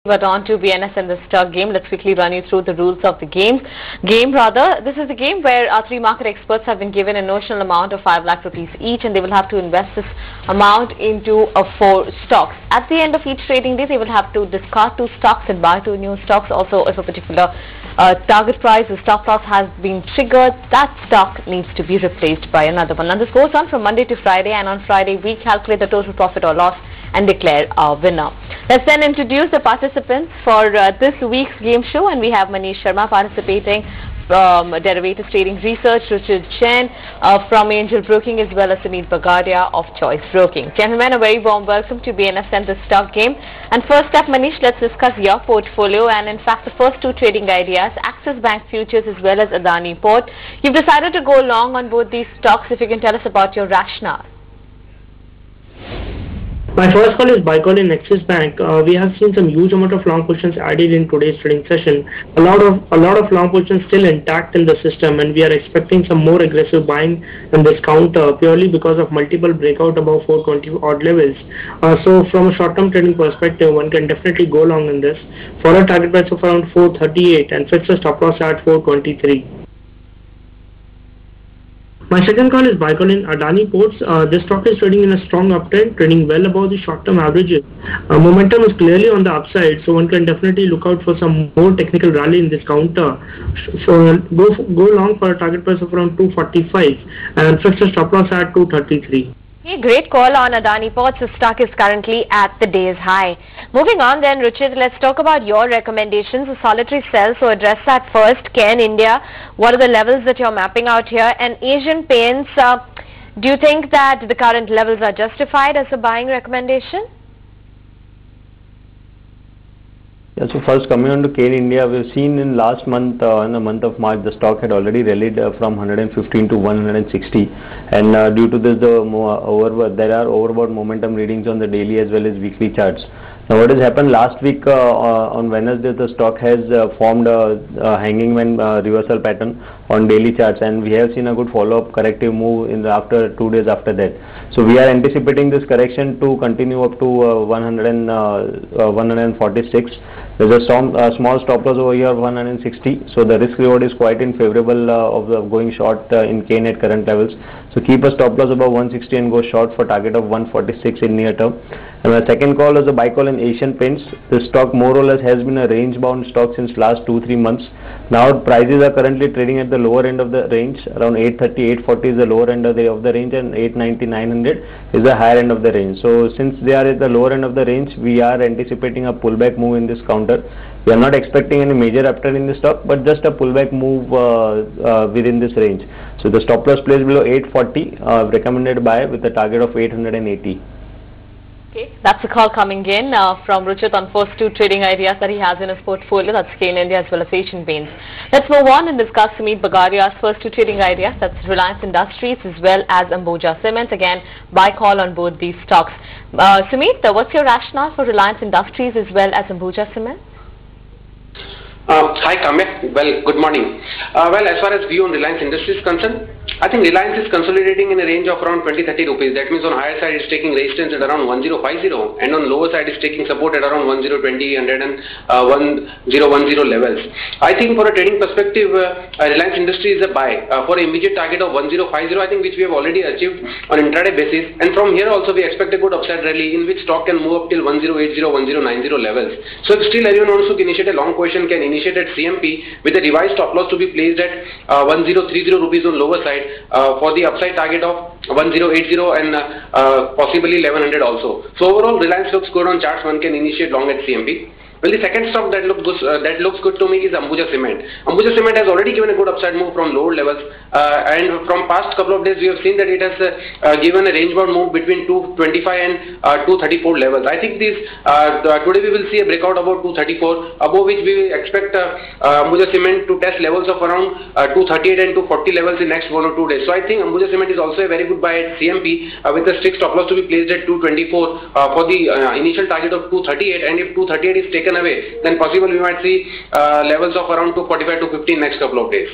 But on to BNS and the stock game. Let's quickly run you through the rules of the game. This is a game where our three market experts have been given a notional amount of 5 lakh rupees each, and they will have to invest this amount into 4 stocks. At the end of each trading day, they will have to discard 2 stocks and buy 2 new stocks. Also, if a particular target price or stop loss has been triggered, that stock needs to be replaced by another one. And this goes on from Monday to Friday, and on Friday we calculate the total profit or loss and declare our winner. Let's then introduce the participants for this week's game show, and we have Manish Sharma participating from Derivatives Trading Research, Richard Chen from Angel Broking, as well as Sumeet Bagadia of Choice Broking. Gentlemen, a very warm welcome to BNS and the stock game. And first up, Manish, let's discuss your portfolio, and in fact the first 2 trading ideas, Axis Bank Futures as well as Adani Port. You've decided to go long on both these stocks. If you can tell us about your rationale. My first call is buy call in Axis Bank. We have seen some huge amount of long positions added in today's trading session. A lot of long positions still intact in the system, and we are expecting some more aggressive buying in this counter purely because of multiple breakout above 420 odd levels. So from a short-term trading perspective, one can definitely go long in this for a target price of around 438 and fix a stop loss at 423. My second call is buy call in Adani Ports. This stock is trading in a strong uptrend, trading well above the short-term averages. Momentum is clearly on the upside, so one can definitely look out for some more technical rally in this counter. So go long for a target price of around 245 and fix a stop loss at 233. Great call on Adani Ports. The stock is currently at the day's high. Moving on then, Richard, let's talk about your recommendations. A solitary sell, so address that first. Cairn India, what are the levels that you're mapping out here? And Asian Paints, do you think that the current levels are justified as a buying recommendation? Yeah, so first coming on to Cairn India, we've seen in last month, in the month of March, the stock had already rallied from 115 to 160, and due to this, there are overbought momentum readings on the daily as well as weekly charts. Now, what has happened last week on Wednesday, the stock has formed a hanging man reversal pattern on daily charts, and we have seen a good follow-up corrective move in the after 2 days after that. So we are anticipating this correction to continue up to 146. There's a small stop loss over here of 160, so the risk reward is quite in favorable of the going short in Cairn at current levels. So keep a stop loss above 160 and go short for target of 146 in near term. And my second call is a buy call in Asian Paints. This stock more or less has been a range bound stock since last 2-3 months. Now prices are currently trading at the lower end of the range, around 830, 840 is the lower end of the range, and 890, 900 is the higher end of the range. So since they are at the lower end of the range, we are anticipating a pullback move in this counter. We are not expecting any major upturn in the stock, but just a pullback move within this range. So the stop loss placed below 840, recommended buy with a target of 880. Okay, that's a call coming in from Richard on first 2 trading ideas that he has in his portfolio. That's Cairn India as well as Asian Paints. Let's move on and discuss Sumeet Bagadia's first 2 trading ideas. That's Reliance Industries as well as Ambuja Cements. Again, buy call on both these stocks. Sumeet, what's your rationale for Reliance Industries as well as Ambuja Cements? Hi Kamya, well, good morning. Well, as far as view on Reliance Industries is concerned, I think Reliance is consolidating in a range of around 20-30 rupees. That means on higher side it's taking resistance at around 1050, and on lower side it's taking support at around 1020 and 1010 levels. I think for a trading perspective, Reliance Industries is a buy for an immediate target of 1050, I think, which we have already achieved on intraday basis, and from here also we expect a good upside rally in which stock can move up till 1080, 1090 levels. So if still anyone wants to initiate a long position, can initiate at CMP with a revised stop loss to be placed at 1030 rupees on lower side for the upside target of 1080 and possibly 1100 also. So overall, Reliance looks good on charts. One can initiate long at CMP. Well, the second stock that looks good to me is Ambuja Cement. Ambuja Cement has already given a good upside move from lower levels, and from past couple of days we have seen that it has given a range bound move between 225 and 234 levels. I think this today we will see a breakout about 234, above which we expect Ambuja Cement to test levels of around 238 and 240 levels in next 1 or 2 days. So I think Ambuja Cement is also a very good buy at CMP with a strict stop loss to be placed at 224 for the initial target of 238, and if 238 is taken away, then possible we might see levels of around 245 to 50 next couple of days.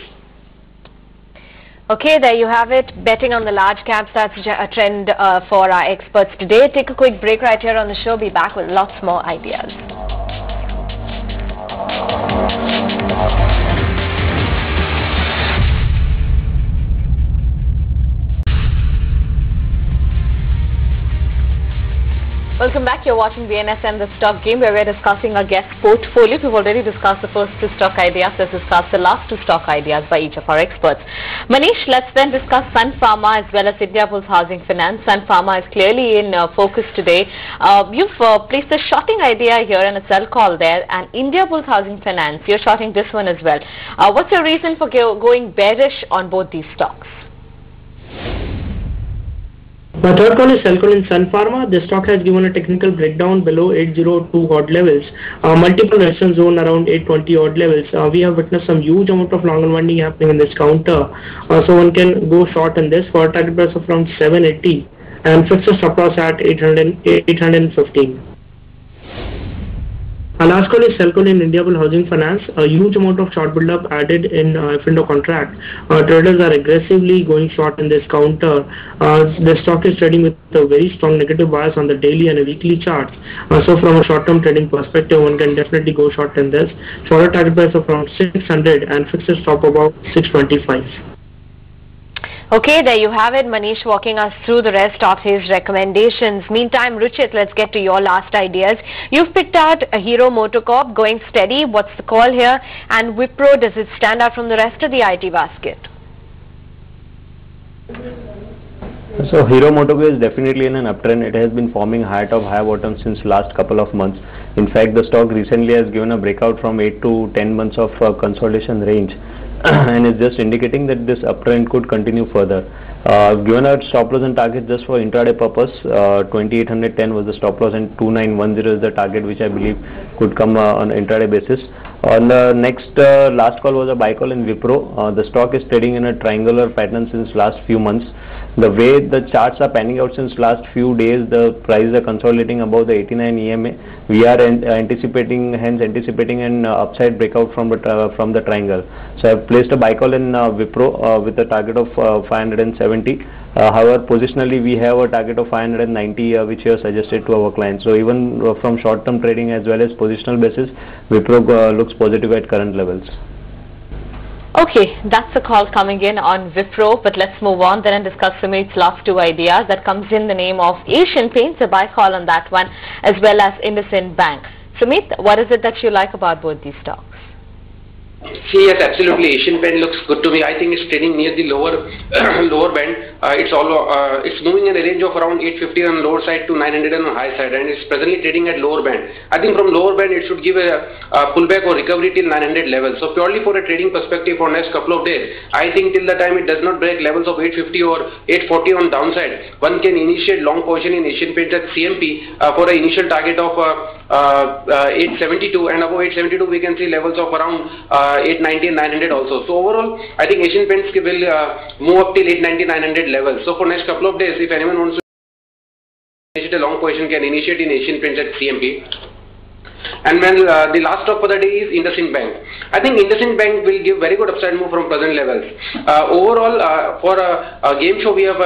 Okay, there you have it. Betting on the large caps, that's a trend for our experts today. Take a quick break right here on the show. Be back with lots more ideas. Welcome back. You're watching BNSN, the stock game, where we're discussing our guest portfolio. We've already discussed the first two stock ideas. Let's discuss the last two stock ideas by each of our experts. Manish, let's then discuss Sun Pharma as well as Indiabulls Housing Finance. Sun Pharma is clearly in focus today. You've placed a shorting idea here and a sell call there, and Indiabulls Housing Finance, you're shorting this one as well. What's your reason for going bearish on both these stocks? The third call is sell call in Sun Pharma. The stock has given a technical breakdown below 802 odd levels, multiple resistance zone around 820 odd levels. We have witnessed some huge amount of long unwinding happening in this counter, so one can go short in this for a target price of around 780 and fix a stop loss at 815. Our last call is sell call in Indiabulls Housing Finance. A huge amount of short build-up added in F&O contract. Traders are aggressively going short in this counter. The stock is trading with a very strong negative bias on the daily and a weekly charts. So from a short-term trading perspective, one can definitely go short in this. Shorter target price of around 600 and fix a stop about 625. Okay, there you have it. Manish walking us through the rest of his recommendations. Meantime, Ruchit, let's get to your last ideas. You've picked out a Hero MotoCorp going steady. What's the call here? And Wipro, does it stand out from the rest of the IT basket? So Hero MotoCorp is definitely in an uptrend. It has been forming high top, high bottom since last couple of months. In fact, the stock recently has given a breakout from 8 to 10 months of consolidation range. And is just indicating that this uptrend could continue further. Given our stop loss and target just for intraday purpose, 2810 was the stop loss and 2910 is the target, which I believe could come on intraday basis. On the next last call was a buy call in Wipro. The stock is trading in a triangular pattern since last few months. The way the charts are panning out since last few days, the prices are consolidating above the 89 EMA. We are anticipating an upside breakout from the triangle. So I have placed a buy call in Wipro with a target of 570. However, positionally we have a target of 590, which we have suggested to our clients. So even from short-term trading as well as positional basis, Wipro looks positive at current levels. Okay, that's the call coming in on Wipro, but let's move on then and discuss Sumit's last two ideas. That comes in the name of Asian Paints, a buy call on that one, as well as IndusInd Bank. Sumit, what is it that you like about both these stocks? See, yes, absolutely. Asian Paint looks good to me. I think it's trading near the lower band. It's moving in a range of around 850 on lower side to 900 on high side, and it's presently trading at lower band. I think from lower band it should give a pullback or recovery till 900 levels. So purely for a trading perspective for next couple of days, I think till the time it does not break levels of 850 or 840 on downside, one can initiate long position in Asian Paints at CMP for an initial target of 872, and above 872 we can see levels of around 890 and 900 also. So overall, I think Asian Paints will move up till 890, 900 levels. So for next couple of days, if anyone wants to initiate a long position, can initiate in Asian Paints at CMP. And when the last stock for the day is IndusInd Bank. I think IndusInd Bank will give very good upside move from present levels. Overall, for a game show, we have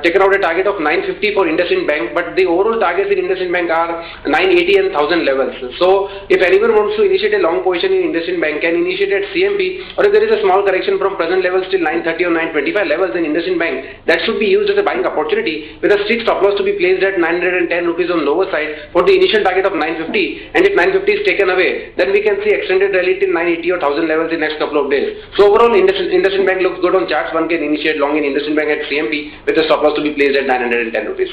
taken out a target of 950 for IndusInd Bank, but the overall targets in IndusInd Bank are 980 and 1000 levels. So if anyone wants to initiate a long position in IndusInd Bank, can initiate at CMP, or if there is a small correction from present levels till 930 or 925 levels in IndusInd Bank, that should be used as a buying opportunity with a strict stop loss to be placed at 910 rupees on lower side for the initial target of 950. And if 950 is taken away, then we can see extended rally till 980 or 1000 levels in next couple of days. So overall, IndusInd Bank looks good on charts. One can initiate long in IndusInd Bank at CMP with a stop loss to be placed at 910 rupees.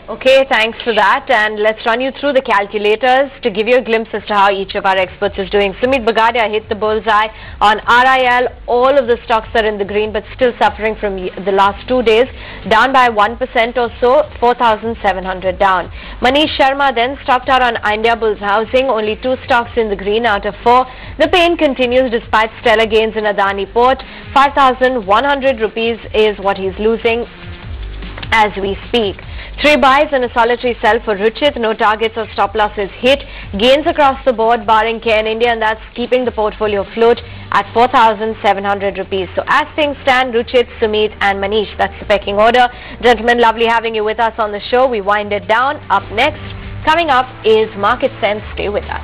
Okay, thanks for that, and let's run you through the calculators to give you a glimpse as to how each of our experts is doing. Sumit Bagadia hit the bullseye on RIL. All of the stocks are in the green, but still suffering from the last 2 days, down by 1% or so, 4,700 down. Manish Sharma then stopped out on Indiabulls Housing, only 2 stocks in the green out of 4. The pain continues despite stellar gains in Adani Port. 5,100 rupees is what he's losing as we speak. 3 buys and a solitary sell for Ruchit. No targets or stop losses hit. Gains across the board barring Care in India, and that's keeping the portfolio afloat at 4,700 rupees. So as things stand, Ruchit, Sumit and Manish, that's the pecking order. Gentlemen, lovely having you with us on the show. We wind it down. Up next, coming up is Market Sense. Stay with us.